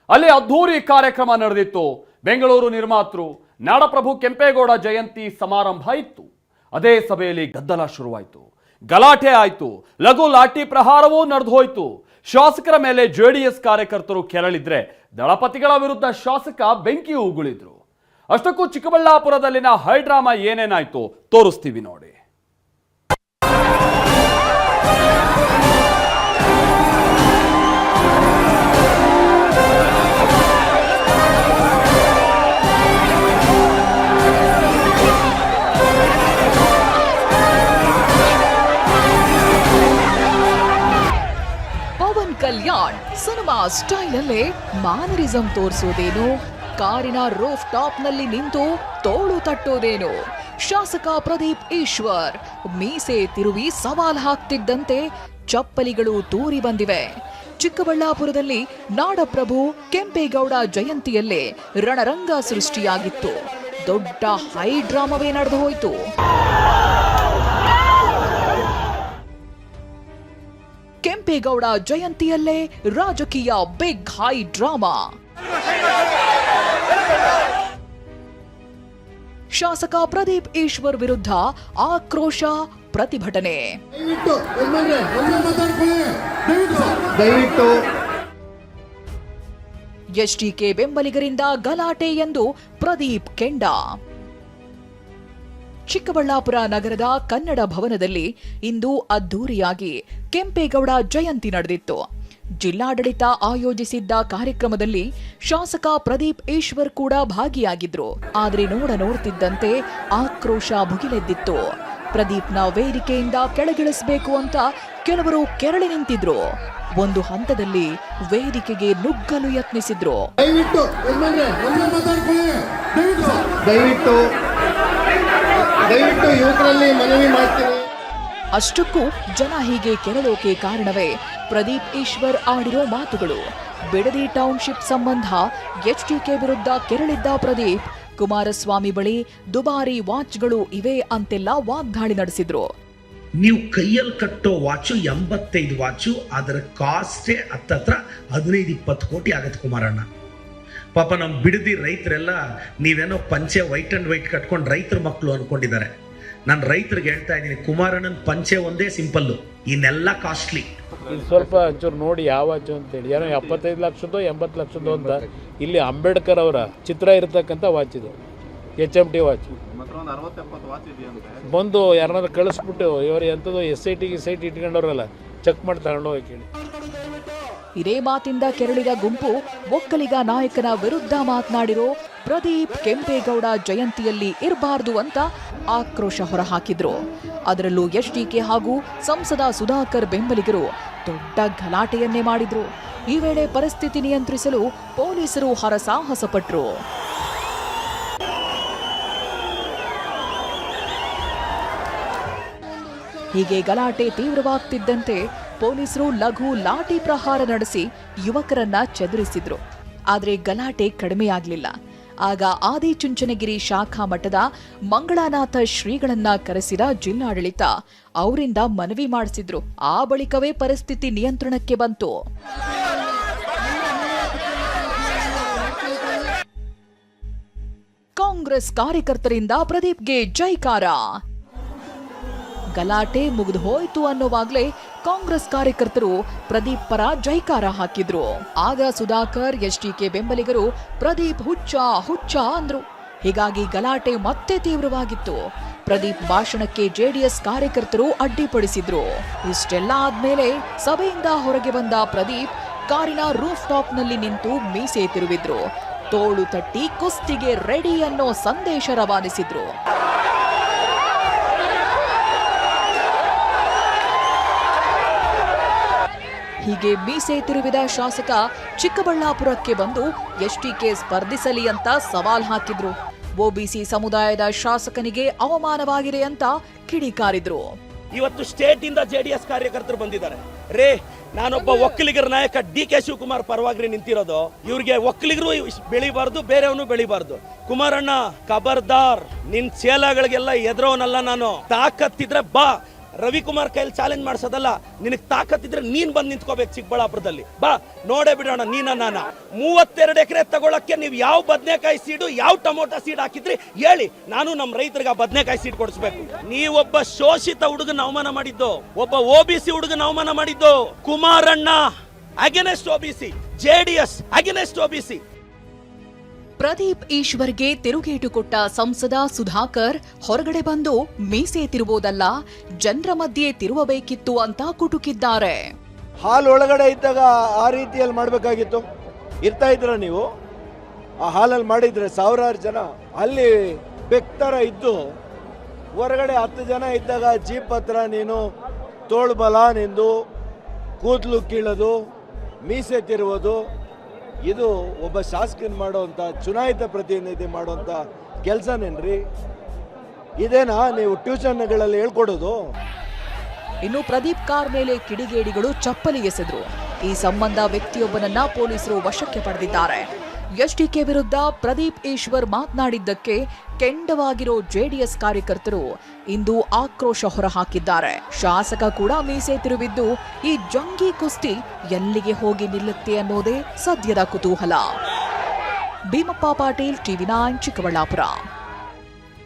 ಅಲ್ಲಿ ಅದ್ಧೂರಿ ಕಾರ್ಯಕ್ರಮ ನಡೆದಿತ್ತು. ಬೆಂಗಳೂರು ನಿರ್ಮಾತೃ ನಾಡಪ್ರಭು ಕೆಂಪೇಗೌಡ ಜಯಂತಿ ಸಮಾರಂಭ ಇತ್ತು. ಅದೇ ಸಭೆಯಲ್ಲಿ ಗದ್ದಲ ಶುರುವಾಯಿತು, ಗಲಾಟೆ ಆಯಿತು, ಲಘು ಲಾಠಿ ಪ್ರಹಾರವೂ ನಡೆದು ಹೋಯಿತು. ಶಾಸಕರ ಮೇಲೆ ಜೆಡಿಎಸ್ ಕಾರ್ಯಕರ್ತರು ಕೆರಳಿದ್ರೆ ದಳಪತಿಗಳ ವಿರುದ್ಧ ಶಾಸಕ ಬೆಂಕಿ ಉಗುಳಿದ್ರು. ಅಷ್ಟಕ್ಕೂ ಚಿಕ್ಕಬಳ್ಳಾಪುರದಲ್ಲಿನ ಹೈಡ್ರಾಮಾ ಏನೇನಾಯ್ತು ತೋರಿಸ್ತೀವಿ ನೋಡಿ. ಕಲ್ಯಾಣ್ ಸಿನಿಮಾ ಸ್ಟೈಲ್ ಅಲ್ಲೇ ಮ್ಯಾನರಿಸಂ ತೋರಿಸೋದೇನು, ಕಾರಿನ ರೂಫ್ ಟಾಪ್ ನಲ್ಲಿ ನಿಂತು ತೋಳು ತಟ್ಟೋದೇನು. ಶಾಸಕ ಪ್ರದೀಪ್ ಈಶ್ವರ್ ಮೀಸೆ ತಿರುವಿ ಸವಾಲ್ ಹಾಕ್ತಿದ್ದಂತೆ ಚಪ್ಪಲಿಗಳು ತೂರಿ ಬಂದಿವೆ. ಚಿಕ್ಕಬಳ್ಳಾಪುರದಲ್ಲಿ ನಾಡಪ್ರಭು ಕೆಂಪೇಗೌಡ ಜಯಂತಿಯಲ್ಲೇ ರಣರಂಗ ಸೃಷ್ಟಿಯಾಗಿತ್ತು. ದೊಡ್ಡ ಹೈ ಡ್ರಾಮವೇ ನಡೆದು ಹೋಯಿತು. ಕೆಂಪೇಗೌಡ ಜಯಂತಿಯಲ್ಲೇ ರಾಜಕೀಯ ಬಿಗ್ ಹೈ ಡ್ರಾಮಾ. ಶಾಸಕ ಪ್ರದೀಪ್ ಈಶ್ವರ್ ವಿರುದ್ಧ ಆಕ್ರೋಶ ಪ್ರತಿಭಟನೆ. ಎಸ್ಟಿಕೆ ಬೆಂಬಲಿಗರಿಂದ ಗಲಾಟೆ ಎಂದು ಪ್ರದೀಪ್ ಕೆಂಡ. ಚಿಕ್ಕಬಳ್ಳಾಪುರ ನಗರದ ಕನ್ನಡ ಭವನದಲ್ಲಿ ಇಂದು ಅದ್ಧೂರಿಯಾಗಿ ಕೆಂಪೇಗೌಡ ಜಯಂತಿ ನಡೆದಿತ್ತು. ಜಿಲ್ಲಾಡಳಿತ ಆಯೋಜಿಸಿದ್ದ ಕಾರ್ಯಕ್ರಮದಲ್ಲಿ ಶಾಸಕ ಪ್ರದೀಪ್ ಈಶ್ವರ್ ಕೂಡ ಭಾಗಿಯಾಗಿದ್ರು. ಆದರೆ ನೋಡ್ತಿದ್ದಂತೆ ಆಕ್ರೋಶ ಭುಗಿಲೆದ್ದಿತ್ತು. ಪ್ರದೀಪ್ನ ವೇದಿಕೆಯಿಂದ ಕೆಳಗಿಳಿಸಬೇಕು ಅಂತ ಕೆಲವರು ಕೆರಳಿ ನಿಂತಿದ್ರು. ಒಂದು ಹಂತದಲ್ಲಿ ವೇದಿಕೆಗೆ ನುಗ್ಗಲು ಯತ್ನಿಸಿದ್ರು. ಅಷ್ಟಕ್ಕೂ ಜನ ಹೀಗೆ ಕೆರಳೋಕೆ ಕಾರಣವೇ ಪ್ರದೀಪ್ ಈಶ್ವರ್ ಆಡಿರೋ ಮಾತುಗಳು. ಬಿಡದಿ ಟೌನ್ಶಿಪ್ ಸಂಬಂಧ ಎಚ್ಡಿಕೆ ವಿರುದ್ಧ ಕೆರಳಿದ್ದ ಪ್ರದೀಪ್ ಕುಮಾರಸ್ವಾಮಿ ಬಳಿ ದುಬಾರಿ ವಾಚ್ಗಳು ಇವೆ ಅಂತೆಲ್ಲ ವಾಗ್ದಾಳಿ ನಡೆಸಿದ್ರು. ನೀವು ಕೈಯಲ್ಲಿ ಕಟ್ಟೋ ವಾಚು 85 ವಾಚು, ಅದರ ಕಾಸ್ಟೇ ಹತ್ತತ್ರ 15-20 ಕೋಟಿ ಆಗತ್ತೆ ಕುಮಾರಣ್ಣ. ಪಾಪ ನಮ್ಮ ಬಿಡದಿ ರೈತರೆಲ್ಲ ನೀವೇನೋ ಪಂಚೆ ವೈಟ್ ಅಂಡ್ ವೈಟ್ ಕಟ್ಕೊಂಡು ರೈತರ ಮಕ್ಕಳು ಅನ್ಕೊಂಡಿದ್ದಾರೆ. ನಾನು ರೈತರಿಗೆ ಹೇಳ್ತಾ ಇದ್ದೀನಿ, ಕುಮಾರಣ್ಣನ ಪಂಚೆ ಒಂದೇ ಸಿಂಪಲ್ಲು, ಇನ್ನೆಲ್ಲ ಕಾಸ್ಟ್ಲಿ. ಸ್ವಲ್ಪ ಒಂಚೂರು ನೋಡಿ ಯಾವ ವಾಚು ಅಂತೇಳಿ, ಏನೋ 75 ಲಕ್ಷದೋ 80 ಲಕ್ಷದೋ ಅಂತ. ಇಲ್ಲಿ ಅಂಬೇಡ್ಕರ್ ಅವರ ಚಿತ್ರ ಇರತಕ್ಕಂಥ ವಾಚ್ ಇದು, HMT ವಾಚ್. ಬಂದು ಯಾರನ್ನಾದ್ರೂ ಕಳಿಸ್ಬಿಟ್ಟು ಇವರು ಎಂಥದ್ದು SIT ಇಟ್ಕೊಂಡವ್ರಲ್ಲ, ಚೆಕ್ ಮಾಡಿ ತಗೊಂಡು ಹೋಗಿ ಕೇಳಿ. ಇದೇ ಮಾತಿಂದ ಕೆರಳಿದ ಗುಂಪು ಒಕ್ಕಲಿಗ ನಾಯಕನ ವಿರುದ್ಧ ಮಾತನಾಡಿರೋ ಪ್ರದೀಪ್ ಕೆಂಪೇಗೌಡ ಜಯಂತಿಯಲ್ಲಿ ಇರಬಾರ್ದು ಅಂತ ಆಕ್ರೋಶ ಹೊರಹಾಕಿದ್ರು. ಅದರಲ್ಲೂ ಎಚ್ಡಿಕೆ ಹಾಗೂ ಸಂಸದ ಸುಧಾಕರ್ ಬೆಂಬಲಿಗರು ದೊಡ್ಡ ಗಲಾಟೆಯನ್ನೇ ಮಾಡಿದ್ರು. ಈ ವೇಳೆ ಪರಿಸ್ಥಿತಿ ನಿಯಂತ್ರಿಸಲು ಪೊಲೀಸರು ಹರಸಾಹಸ ಪಟ್ರು. ಹೀಗೆ ಗಲಾಟೆ ತೀವ್ರವಾಗ್ತಿದ್ದಂತೆ ಪೊಲೀಸರು ಲಘು ಲಾಠಿ ಪ್ರಹಾರ ನಡೆಸಿ ಯುವಕರನ್ನ ಚದುರಿಸಿದ್ರು. ಆದರೆ ಗಲಾಟೆ ಕಡಿಮೆಯಾಗಲಿಲ್ಲ. ಆಗ ಆದಿಚುಂಚನಗಿರಿ ಶಾಖಾ ಮಠದ ಮಂಗಳಾನಾಥ ಶ್ರೀಗಳನ್ನ ಕರೆಸಿದ ಜಿಲ್ಲಾಡಳಿತ ಅವರಿಂದ ಮನವಿ ಮಾಡಿಸಿದ್ರು. ಆ ಬಳಿಕವೇ ಪರಿಸ್ಥಿತಿ ನಿಯಂತ್ರಣಕ್ಕೆ ಬಂತು. ಕಾಂಗ್ರೆಸ್ ಕಾರ್ಯಕರ್ತರಿಂದ ಪ್ರದೀಪ್ಗೆ ಜೈಕಾರ. ಗಲಾಟೆ ಮುಗಿದು ಹೋಯ್ತು ಅನ್ನೋವಾಗ್ಲೇ ಕಾಂಗ್ರೆಸ್ ಕಾರ್ಯಕರ್ತರು ಪ್ರದೀಪ್ ಪರ ಜೈಕಾರ ಹಾಕಿದ್ರು. ಆಗ ಸುಧಾಕರ್ ಎಚ್ಡಿಕೆ ಬೆಂಬಲಿಗರು ಪ್ರದೀಪ್ ಹುಚ್ಚ ಅಂದ್ರು. ಹೀಗಾಗಿ ಗಲಾಟೆ ಮತ್ತೆ ತೀವ್ರವಾಗಿತ್ತು. ಪ್ರದೀಪ್ ಭಾಷಣಕ್ಕೆ ಜೆಡಿಎಸ್ ಕಾರ್ಯಕರ್ತರು ಅಡ್ಡಿಪಡಿಸಿದ್ರು. ಇಷ್ಟೆಲ್ಲ ಆದ್ಮೇಲೆ ಸಭೆಯಿಂದ ಹೊರಗೆ ಬಂದ ಪ್ರದೀಪ್ ಕಾರಿನ ರೂಫ್ ಟಾಪ್ ನಲ್ಲಿ ನಿಂತು ಮೀಸೆ ತಿರುವಿದ್ರು. ತೋಳು ತಟ್ಟಿ ಕುಸ್ತಿಗೆ ರೆಡಿ ಅನ್ನೋ ಸಂದೇಶ ರವಾನಿಸಿದ್ರು. ಹೀಗೆ ಮೀಸೆ ತಿರುವಿದ ಶಾಸಕ ಚಿಕ್ಕಬಳ್ಳಾಪುರಕ್ಕೆ ಬಂದು ಎಚ್ಡಿಕೆ ಸ್ಪರ್ಧಿಸಲಿ ಅಂತ ಸವಾಲ್ ಹಾಕಿದ್ರು. ಒಬಿಸಿ ಸಮುದಾಯದ ಶಾಸಕನಿಗೆ ಅವಮಾನವಾಗಿದೆ ಅಂತ ಕಿಡಿಕಾರಿದ್ರು. ಇವತ್ತು ಸ್ಟೇಟ್ ಇಂದ ಜೆಡಿಎಸ್ ಕಾರ್ಯಕರ್ತರು ಬಂದಿದ್ದಾರೆ. ರೇ, ನಾನೊಬ್ಬ ಒಕ್ಕಲಿಗರ ನಾಯಕ DK ಶಿವಕುಮಾರ್ ಪರವಾಗಿ ನಿಂತಿರೋದು. ಇವ್ರಿಗೆ ಒಕ್ಕಲಿಗರು ಬೆಳಿಬಾರ್ದು, ಬೇರೆಯವನು ಬೆಳಿಬಾರ್ದು. ಕುಮಾರಣ್ಣ ಖಬರ್ದಾರ್, ನಿನ್ ಚೇಲಗಳಿಗೆಲ್ಲ ಎದುರೋನಲ್ಲ ನಾನು. ತಾಕತ್ತಿದ್ರೆ ಬಾ, ರವಿಕುಮಾರ್ ಕೈಲಿ ಚಾಲೆಂಜ್ ಮಾಡಿಸೋದಲ್ಲ, ನಿನಗೆ ತಾಕತ್ತಿದ್ರೆ ನೀನ್ ಬಂದು ನಿಂತ್ಕೋಬೇಕು ಚಿಕ್ಕಬಳ್ಳಾಪುರದಲ್ಲಿ. ಬಾ ನೋಡೇ ಬಿಡೋಣ ನೀನ ನಾನ. 32 ಎಕರೆ ತಗೊಳಕ್ಕೆ ನೀವು ಯಾವ ಬದನೆಕಾಯಿ ಸೀಡು ಯಾವ ಟೊಮೊಟೊ ಸೀಡ್ ಹಾಕಿದ್ರಿ ಹೇಳಿ, ನಾನು ನಮ್ಮ ರೈತರಿಗೆ ಆ ಬದನೆಕಾಯಿ ಸೀಡ್ ಕೊಡಿಸ್ಬೇಕು. ನೀವೊಬ್ಬ ಶೋಷಿತ ಹುಡುಗನ ಅವಮಾನ ಮಾಡಿದ್ದು, ಒಬ್ಬ OBC ಹುಡುಗನ ಅವಮಾನ ಮಾಡಿದ್ದು. Kumaranna against OBC, JDS against OBC. Pradeep ಈಶ್ವರ್ಗೆ ತಿರುಗೇಟು ಕೊಟ್ಟ ಸಂಸದ ಸುಧಾಕರ್ ಹೊರಗಡೆ ಬಂದು ಮೀಸೆ ತಿರುವುದಲ್ಲ, ಜನರ ಮಧ್ಯೆ ತಿರುವಬೇಕಿತ್ತು ಅಂತ ಕುಟುಕಿದ್ದಾರೆ. ಹಾಲ್ ಒಳಗಡೆ ಇದ್ದಾಗ ಆ ರೀತಿಯಲ್ಲಿ ಮಾಡಬೇಕಾಗಿತ್ತು. ಇರ್ತಾ ಇದ್ರ ನೀವು ಆ ಹಾಲಲ್ಲಿ ಮಾಡಿದ್ರೆ ಸಾವಿರಾರು ಜನ ಅಲ್ಲಿ ಬೆಕ್ತರ ಇದ್ದು, ಹೊರಗಡೆ 10 ಜನ ಇದ್ದಾಗ ಜೀಪ್ ಹತ್ರ ನೀನು ತೋಳ್ಬಲ ನಿಂದು ಕೂದಲು ಕೀಳೋದು, ಮೀಸೆ ತಿರುವುದು, ಇದು ಒಬ್ಬ ಶಾಸಕನ್ ಮಾಡುವಂಥ, ಚುನಾಯಿತ ಪ್ರತಿನಿಧಿ ಮಾಡುವಂಥ ಕೆಲಸನೇನ್ರಿ? ಇದೇನಾ ನೀವು ಟ್ಯೂಷನ್ಗಳಲ್ಲಿ ಹೇಳ್ಕೊಡೋದು? ಇನ್ನು ಪ್ರದೀಪ್ ಕಾರ್ ಮೇಲೆ ಕಿಡಿಗೇಡಿಗಳು ಚಪ್ಪಲಿ ಎಸೆದ್ರು. ಈ ಸಂಬಂಧ ವ್ಯಕ್ತಿಯೊಬ್ಬನನ್ನ ಪೊಲೀಸರು ವಶಕ್ಕೆ ಪಡೆದಿದ್ದಾರೆ. ಎಸ್ಟಿಕೆ ವಿರುದ್ಧ ಪ್ರದೀಪ್ ಈಶ್ವರ್ ಮಾತನಾಡಿದ್ದಕ್ಕೆ ಕೆಂಡವಾಗಿರೋ JDS ಕಾರ್ಯಕರ್ತರು ಇಂದು ಆಕ್ರೋಶ ಹೊರಹಾಕಿದ್ದಾರೆ. ಶಾಸಕ ಕೂಡ ಮೀಸೆ ತಿರುವಿದ್ದು ಈ ಜಂಗಿ ಕುಸ್ತಿ ಎಲ್ಲಿಗೆ ಹೋಗಿ ನಿಲ್ಲುತ್ತೆ ಅನ್ನೋದೇ ಸದ್ಯದ ಕುತೂಹಲ. ಭೀಮಪ್ಪ ಪಾಟೀಲ್, TV9 ಚಿಕ್ಕಬಳ್ಳಾಪುರ.